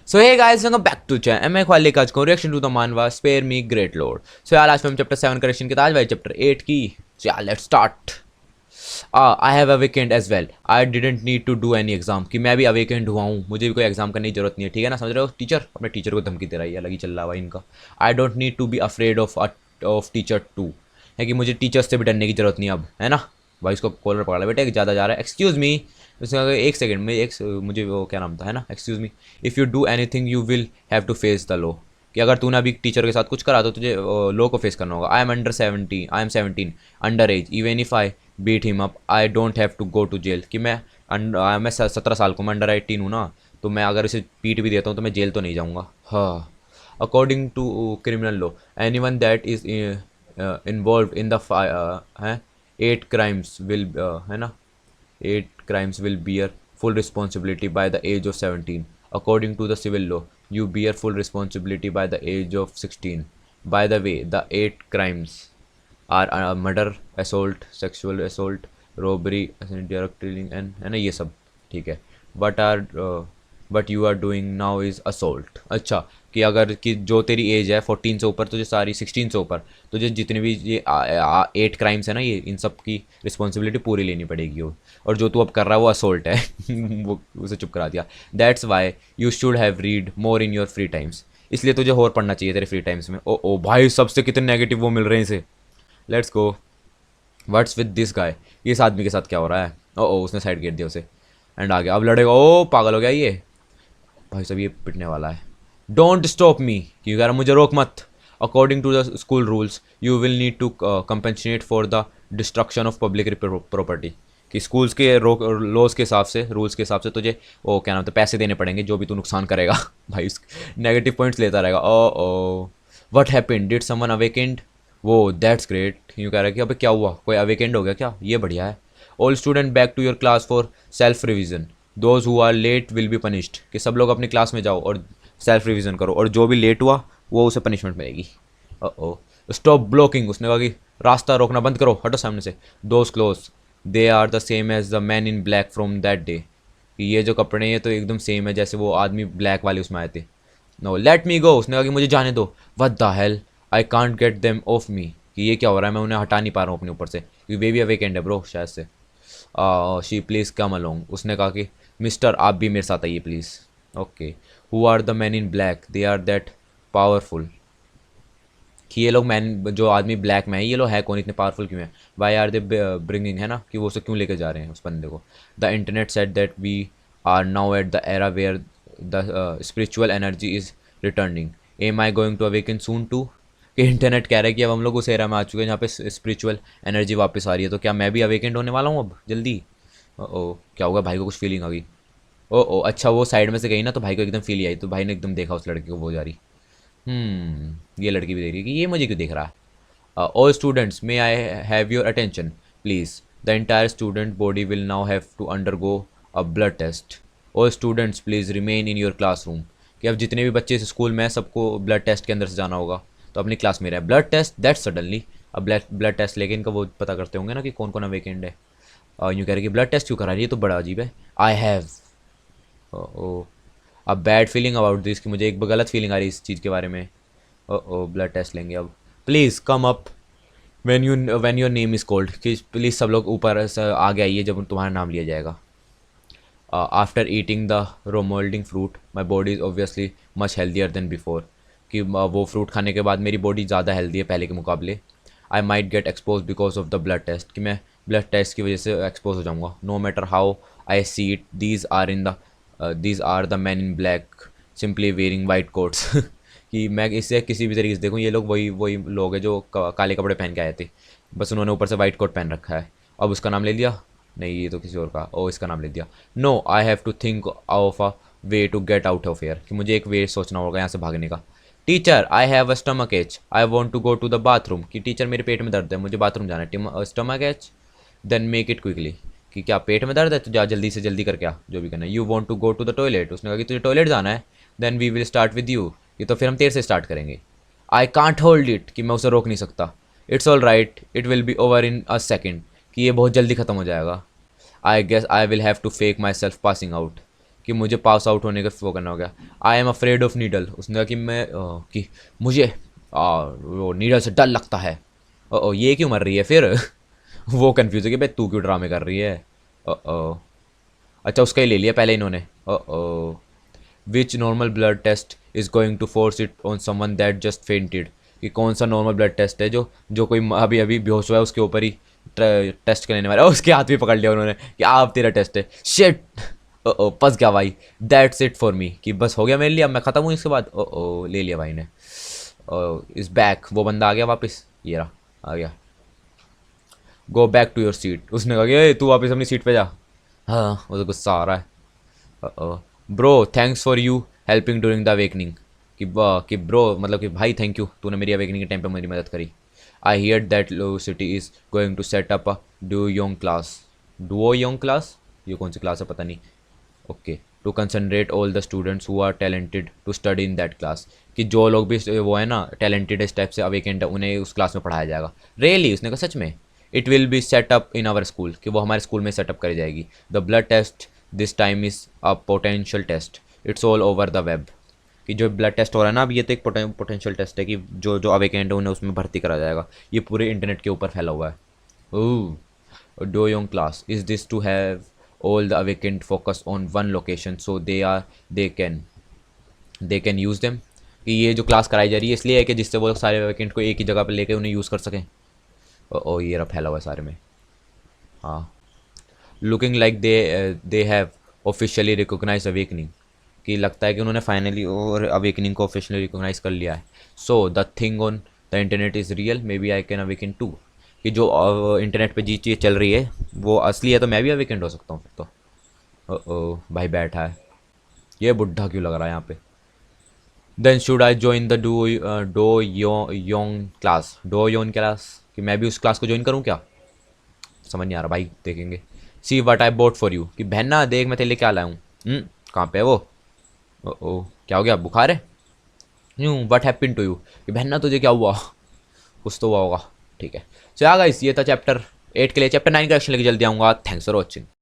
So hey guys welcome back to channel मैं ख्वाल लेकर आज को reaction to the manhwa spare me great lord. So यार आज हम चैप्टर 7 करेक्शन के आज भाई चैप्टर 8 की। सो यार let's start. I have a weekend as well. I didn't need to do any exam कि मैं भी अवेकेंड हुआ हूँ, मुझे भी कोई एग्जाम करने की जरूरत नहीं है। ठीक है ना, समझ रहे हो? टीचर अपने टीचर को धमकी दे रहा है, अलग ही चल रहा है भाई इनका। I don't need to be afraid of teacher too, है कि मुझे टीचर्स से भी डरने की जरूरत नहीं अब, है ना भाई। इसको कॉलर पकड़ा ला बेटा, ज़्यादा जा रहा है। एक्सक्यूज़ मी, उसने कहा एक सेकंड में मुझे वो क्या नाम था, है ना, excuse me, if you do anything you will have to face the law. कि अगर तूने अभी टीचर के साथ कुछ करा तो तुझे लॉ को फेस करना होगा। I am 17 under age, even if I beat him up I don't have to go to jail. कि मैं 17 साल को, मैं अंडर 18 हूँ ना, तो मैं अगर इसे पीट भी देता हूँ तो मैं जेल तो नहीं जाऊँगा। हाँ, according to criminal law anyone that is involved in the है 8 क्राइम्स विल, है ना, 8 crimes will bear full responsibility by the age of 17. According to the civil law, you bear full responsibility by the age of 16. By the way, the 8 crimes are murder, assault, sexual assault, robbery, direct killing and है ना ये सब। ठीक है, but are but you are doing now is assault. अच्छा, कि अगर कि जो तेरी एज है 14 से ऊपर, तुझे सारी 16 से ऊपर तुझे जितने भी ये 8 क्राइम्स है ना, ये इन सब की रिस्पॉन्सिबिलिटी पूरी लेनी पड़ेगी। और जो तू अब कर रहा है वो असोल्ट है। वो उसे चुप करा दिया। That's why you should have read more in your free times. इसलिए तुझे और पढ़ना चाहिए तेरे फ्री टाइम्स में। ओ ओ भाई, सबसे कितने नेगेटिव वो मिल रहे हैं इसे। Let's go. What's with this guy, इस आदमी के साथ क्या हो रहा है? ओ उसने साइड गिर दिया उसे एंड आ गया। अब लड़ेगा। ओ पागल हो गया ये भाई, सब ये पिटने वाला है। डोंट स्टॉप मी, क्यों कह रहा मुझे रोक मत। According to the school rules you will need to compensate for the destruction of public property. कि स्कूल्स के रोक लॉज के हिसाब से, रूल्स के हिसाब से तुझे वो क्या नाम, तो पैसे देने पड़ेंगे जो भी तू नुकसान करेगा। भाई नेगेटिव पॉइंट्स लेता रहेगा। Oh what happened, did someone awakened? वो दैट्स ग्रेट। यूँ कह रहा है कि अबे क्या हुआ, कोई अवेकेंड हो गया क्या? ये बढ़िया है। All student back to your class for self revision. Those who are late will be punished. कि सब लोग अपनी क्लास में जाओ और सेल्फ रिविजन करो, और जो भी लेट हुआ वो उसे पनिशमेंट मिलेगी। ओ स्टॉप ब्लॉकिंग, उसने कहा कि रास्ता रोकना बंद करो, हटो सामने से। Those clothes they are the same as the man in black from that day. कि ये जो कपड़े हैं तो एकदम सेम है जैसे वो आदमी ब्लैक वाले उसमें आए थे। नो लेट मी गो, उसने कहा कि मुझे जाने दो। What the hell, I can't get them of me. कि ये क्या हो रहा है, मैं उन्हें हटा नहीं पा रहा हूँ अपने ऊपर से, क्योंकि वे भी अवेकेंड है ब्रो शायद से। शी प्लीज़ कम अलोंग, उसने कहा कि मिस्टर आप भी मेरे साथ आइए please. Okay, who are the man in black, they are that powerful. कि ये लोग मैन, जो आदमी ब्लैक में है, ये लोग है कौन, इतने पावरफुल क्यों है? वाई आर दे ब्रिंगिंग, है ना, कि वो उसे क्यों लेके जा रहे हैं उस बंदे को। The internet said that we are now at the era where the spiritual energy is returning. Am I going to awaken soon too. कि इंटरनेट कह रहा है कि अब हम लोग उस एरा में आ चुके हैं जहाँ पे स्पिरिचुअल एनर्जी वापस आ रही है, तो क्या मैं भी अवेकेंड होने वाला हूँ अब जल्दी? ओ क्या होगा, भाई को कुछ फीलिंग आ गई। ओ अच्छा, वो साइड में से गई ना तो भाई को एकदम फील आई, तो भाई ने एकदम देखा उस लड़के को, वो जा रही। ये लड़की भी देख रही है कि ये मुझे क्यों देख रहा है। All students may I have your attention please, the entire student body will now have to undergo a blood test. All students please remain in your classroom. कि अब जितने भी बच्चे इस स्कूल में हैं सबको ब्लड टेस्ट के अंदर से जाना होगा, तो अपनी क्लास में रहे। ब्लड टेस्ट दैट सडनली, अब ब्लड टेस्ट लेके इनका वो पता करते होंगे ना कि कौन कौन वीकेंड है। यूँ कह रहे कि ब्लड टेस्ट क्यों करा रही है, तो बड़ा अजीब है। आई हैव ओ अब बैड फीलिंग अबाउट दिस, कि मुझे एक गलत फीलिंग आ रही है इस चीज़ के बारे में। ओ ब्लड टेस्ट लेंगे अब। Please come up when your name is called. कि प्लीज़ सब लोग ऊपर से आगे आइए जब तुम्हारा नाम लिया जाएगा। After eating the remoulding fruit my body is obviously much healthier than before. कि वो फ्रूट खाने के बाद मेरी बॉडी ज़्यादा हेल्दी है पहले के मुकाबले। I might get exposed because of the blood test. कि मैं ब्लड टेस्ट की वजह से एक्सपोज हो जाऊँगा। No matter how I see it, these are the man in black simply wearing white coats. कि मैं इससे किसी भी तरीके से देखूँ, ये लोग वही वही लोग हैं जो काले कपड़े पहन के आए थे, बस उन्होंने ऊपर से वाइट कोट पहन रखा है। अब उसका नाम ले लिया, नहीं ये तो किसी और का, ओ इसका नाम ले दिया। No I have to think of a way to get out of air. कि मुझे एक वे सोचना होगा यहाँ से भागने का। Teacher I have a stomach ache, I want to go to the bathroom. कि टीचर मेरे पेट में दर्द है, मुझे बाथरूम जाना है। Stomach ache then make it quickly. कि क्या पेट में दर्द है तो जा जल्दी से जल्दी कर, क्या जो भी करना है। You want to go to the toilet, उसने कहा कि तुझे टॉयलेट जाना है। Then we will start with you, ये तो फिर हम तेरे से स्टार्ट करेंगे। आई कांट होल्ड इट, कि मैं उसे रोक नहीं सकता। It's all right it will be over in a second, कि ये बहुत जल्दी ख़त्म हो जाएगा। I guess I will have to fake myself passing out. कि मुझे पास आउट होने का वो करना हो गया। I am afraid of needle, उसने कहा कि मैं कि मुझे वो नीडल से डर लगता है। ये क्यों मर रही है फिर? वो कंफ्यूज है कि भाई तू क्यों ड्रामे कर रही है। ओ अच्छा उसका ही ले लिया पहले इन्होंने। Oh which normal blood test is going to force it on someone that just fainted, कि कौन सा नॉर्मल ब्लड टेस्ट है जो जो कोई अभी अभी बेहोश हुआ है उसके ऊपर ही टेस्ट करने वाला है। उसके हाथ भी पकड़ लिया उन्होंने कि आप तेरा टेस्ट है। शिट, ओ फंस गया भाई। दैट्स इट फॉर मी, कि बस हो गया मेरे लिए, अब मैं ख़त्म हूँ इसके बाद। ओ ले लिया भाई ने। इस बैक वो बंदा आ गया वापस, ये रहा आ गया। Go back to your seat, उसने कहा कि "ए, तू वापस अपनी सीट पे जा। हाँ वो तो गुस्सा आ रहा है। Bro thanks for you helping during the awakening, कि ब्रो मतलब कि भाई थैंक यू, तूने मेरी अवेकनिंग के टाइम पे मेरी मदद करी। I hear that Luo City is going to set up a Du Yong class. Duo Yong class, ये कौन सी क्लास है पता नहीं। Okay, to concentrate all the students who are talented to study in that class, कि जो लोग भी वो है ना टैलेंटेड इस टाइप से अवेकेंट है उन्हें उस क्लास में पढ़ाया जाएगा। रियली, उसने कहा सच में। It will be set up in our school, कि वो हमारे स्कूल में सेटअप करी जाएगी। The blood test this time is a potential test, it's all over the web, कि जो ब्लड टेस्ट हो रहा है ना अब ये तो एक पोटेंशियल टेस्ट है कि जो जो अवेकेंट है उन्हें उसमें भर्ती करा जाएगा। ये पूरे इंटरनेट के ऊपर फैला हुआ है। Oh, do Yong class is this to have all the vacant focus on one location so they can use them, कि ये जो क्लास कराई जा रही है इसलिए है कि जिससे वो लोग सारे वैकेंट को एक ही जगह पर लेके उन्हें यूज़ कर सकें। ओ ये रहा फैला हुआ है सारे में। हाँ, looking like they have officially recognize awakening, कि लगता है कि उन्होंने फाइनली और अवेकनिंग को ऑफिशियली रिकोगनाइज कर लिया है। So the thing on the internet is real, maybe I can awaken too, कि जो इंटरनेट पे जी चीज़ चल रही है वो असली है तो मैं भी अवेकेंड हो सकता हूँ फिर तो। ओ भाई बैठा है, ये बुढ़ा क्यों लग रहा है यहाँ पे। Then should I join the Do Yong class, Do Yon class, कि मैं भी उस क्लास को ज्वाइन करूँ क्या? समझ नहीं आ रहा भाई, देखेंगे। See what I boat for you, कि बहन ना देख मैं तेरे लिए क्या लाया हूँ। कहाँ पे है वो? ओ क्या हो गया, बुखार है? यूँ वट हैपन टू यू, कि बहन ना तुझे क्या हुआ? कुछ तो हुआ होगा। ठीक है, सो गाइस ये था चैप्टर 8 के लिए। चैप्टर 9 का एक्शन लेके जल्दी आऊँगा। Thanks for watching.